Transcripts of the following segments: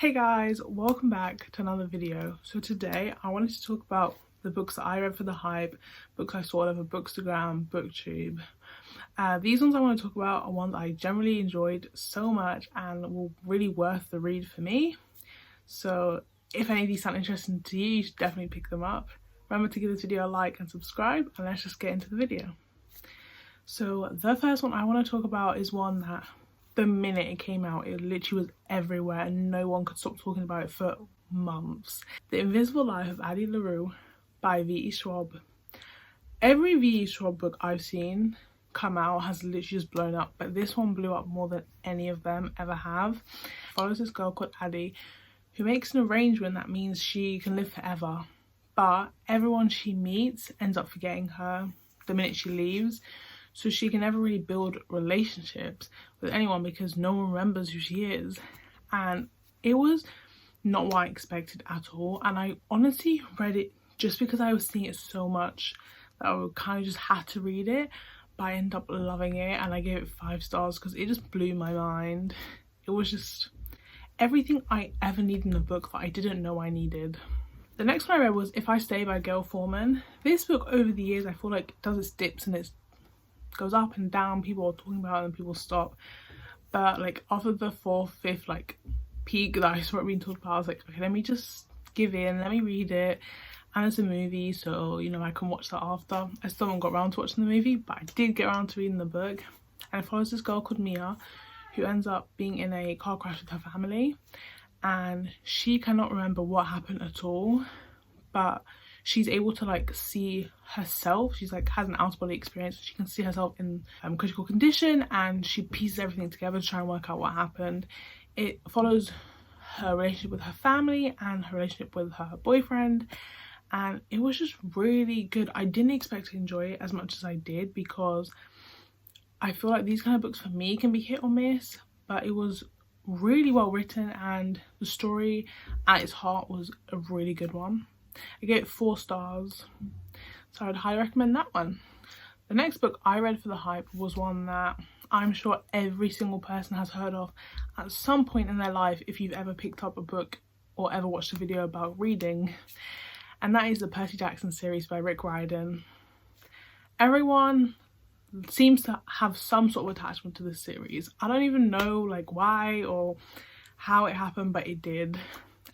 Hey guys, welcome back to another video. So today I wanted to talk about the books that I read for the hype, books I saw over bookstagram, booktube. These ones I want to talk about are ones I generally enjoyed so much and were really worth the read for me. So if any of these sound interesting to you, you should definitely pick them up. Remember to give this video a like and subscribe, and let's just get into the video. So the first one I want to talk about is one that the minute it came out, it literally was everywhere and no one could stop talking about it for months. The Invisible Life of Addie LaRue by V.E. Schwab. Every V.E. Schwab book I've seen come out has literally just blown up, but this one blew up more than any of them ever have. It follows this girl called Addie who makes an arrangement that means she can live forever, but everyone she meets ends up forgetting her the minute she leaves. So she can never really build relationships with anyone because no one remembers who she is. And it was not what I expected at all. And I honestly read it just because I was seeing it so much that I would kind of just had to read it. But I ended up loving it and I gave it 5 stars because it just blew my mind. It was just everything I ever needed in a book that I didn't know I needed. The next one I read was If I Stay by Gail Forman. This book over the years I feel like it does its dips and it goes up and down. People are talking about it and people stop, but like after the 4th, 5th like peak that I saw it being talked about, I was like, okay, let me just give in, let me read it. And it's a movie, so you know I can watch that after. I still haven't got around to watching the movie, but I did get around to reading the book. And it follows this girl called Mia who ends up being in a car crash with her family, and she cannot remember what happened at all, but she's able to like see herself. She's like has an out of body experience. She can see herself in critical condition, and she pieces everything together to try and work out what happened. It follows her relationship with her family and her relationship with her boyfriend, and it was just really good. I didn't expect to enjoy it as much as I did because I feel like these kind of books for me can be hit or miss, but it was really well written and the story at its heart was a really good one. I gave it 4 stars, so I'd highly recommend that one. The next book I read for the hype was one that I'm sure every single person has heard of at some point in their life if you've ever picked up a book or ever watched a video about reading, and that is the Percy Jackson series by Rick Riordan. Everyone seems to have some sort of attachment to this series. I don't even know like why or how it happened, but it did.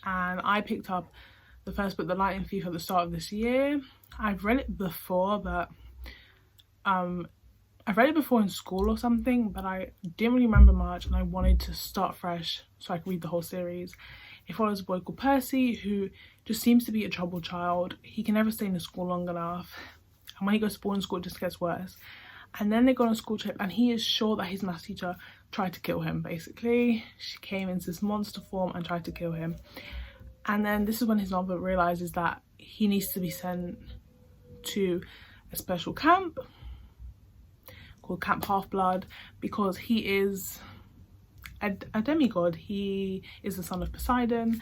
And I picked up the first book, The Lightning Thief, at the start of this year. I've read it before, but I've read it before in school or something, but I didn't really remember much and I wanted to start fresh so I could read the whole series. It follows a boy called Percy who just seems to be a troubled child. He can never stay in the school long enough, and when he goes to boarding school it just gets worse. And then they go on a school trip and he is sure that his maths teacher tried to kill him. Basically she came into this monster form and tried to kill him. And then this is when his mother realizes that he needs to be sent to a special camp called Camp Half-Blood because he is a demigod. He is the son of Poseidon,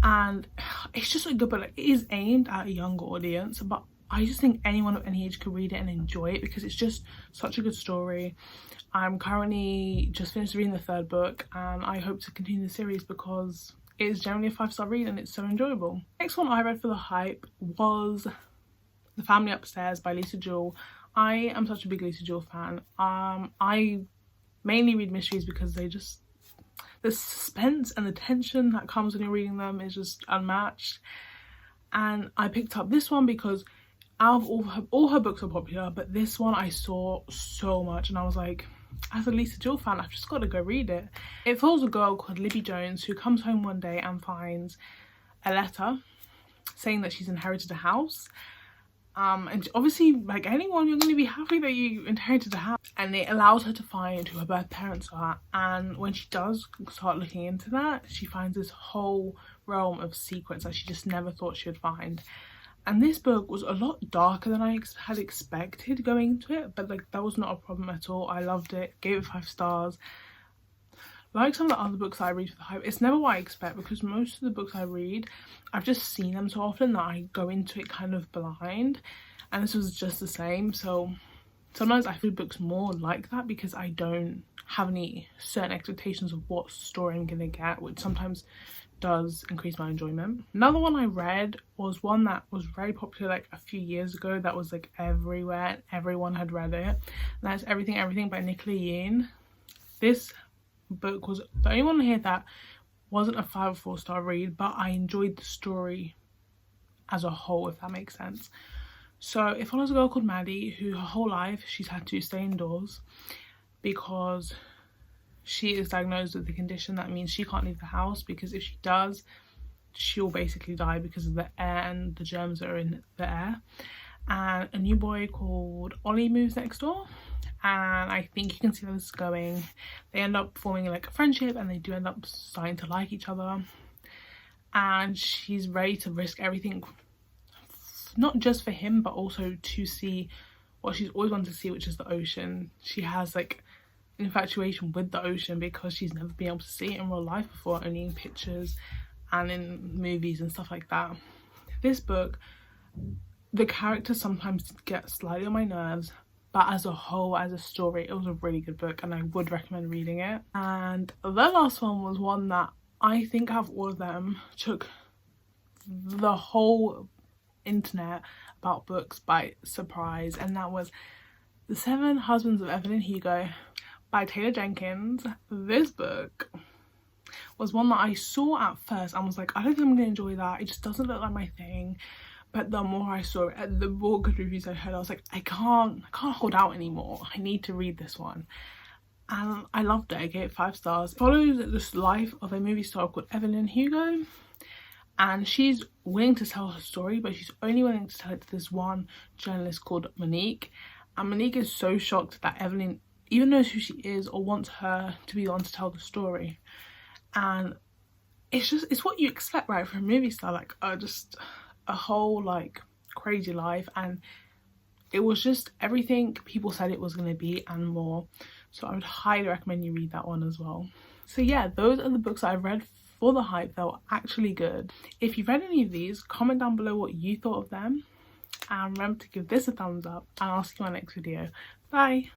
and it's just a good book. Like, it is aimed at a younger audience, but I just think anyone of any age could read it and enjoy it because it's just such a good story. I'm currently just finished reading the 3rd book and I hope to continue the series because it is generally a 5-star read and it's so enjoyable. Next one I read for the hype was The Family Upstairs by Lisa Jewell. I am such a big Lisa Jewell fan. I mainly read mysteries because they just, the suspense and the tension that comes when you're reading them is just unmatched. And I picked up this one because out of all her books are popular, but this one I saw so much and I was like, as a Lisa Jewell fan, I've just got to go read it. It follows a girl called Libby Jones who comes home one day and finds a letter saying that she's inherited a house. And obviously, like anyone, you're going to be happy that you inherited a house. And it allows her to find who her birth parents are. And when she does start looking into that, she finds this whole realm of secrets that she just never thought she would find. And this book was a lot darker than I had expected going into it, but like that was not a problem at all. I loved it, gave it 5 stars. Like some of the other books I read for the hype, it's never what I expect because most of the books I read, I've just seen them so often that I go into it kind of blind, and this was just the same. So sometimes I feel books more like that because I don't have any certain expectations of what story I'm gonna get, which sometimes does increase my enjoyment. Another one I read was one that was very popular like a few years ago, that was like everywhere and everyone had read it, and that's Everything by Nicola Yoon. This book was the only one here that wasn't a 5 or 4-star read, but I enjoyed the story as a whole, if that makes sense. So it follows a girl called Maddie who her whole life she's had to stay indoors because she is diagnosed with the condition that means she can't leave the house, because if she does she'll basically die because of the air and the germs that are in the air. And a new boy called Ollie moves next door, and I think you can see where this is going. They end up forming like a friendship and they do end up starting to like each other, and she's ready to risk everything, not just for him but also to see what she's always wanted to see, which is the ocean. She has like infatuation with the ocean because she's never been able to see it in real life before, only in pictures and in movies and stuff like that. This book, the characters sometimes get slightly on my nerves, but as a whole, as a story, it was a really good book and I would recommend reading it. And the last one was one that I think out of all of them took the whole internet about books by surprise, and that was The 7 Husbands of Evelyn Hugo by Taylor Jenkins. This book was one that I saw at first and was like, I don't think I'm gonna enjoy that, it just doesn't look like my thing. But the more I saw it and the more good reviews I heard, I was like, I can't hold out anymore, I need to read this one. And I loved it. I gave it 5 stars. It follows this life of a movie star called Evelyn Hugo, and she's willing to tell her story, but she's only willing to tell it to this one journalist called Monique. And Monique is so shocked that Evelyn even knows who she is or wants her to be the one to tell the story. And it's what you expect, right, from a movie star, like just a whole like crazy life. And it was just everything people said it was going to be and more. So I would highly recommend you read that one as well. So yeah, those are the books that I've read for the hype that were actually good. If you've read any of these, comment down below what you thought of them, and remember to give this a thumbs up, and I'll see you in my next video. Bye.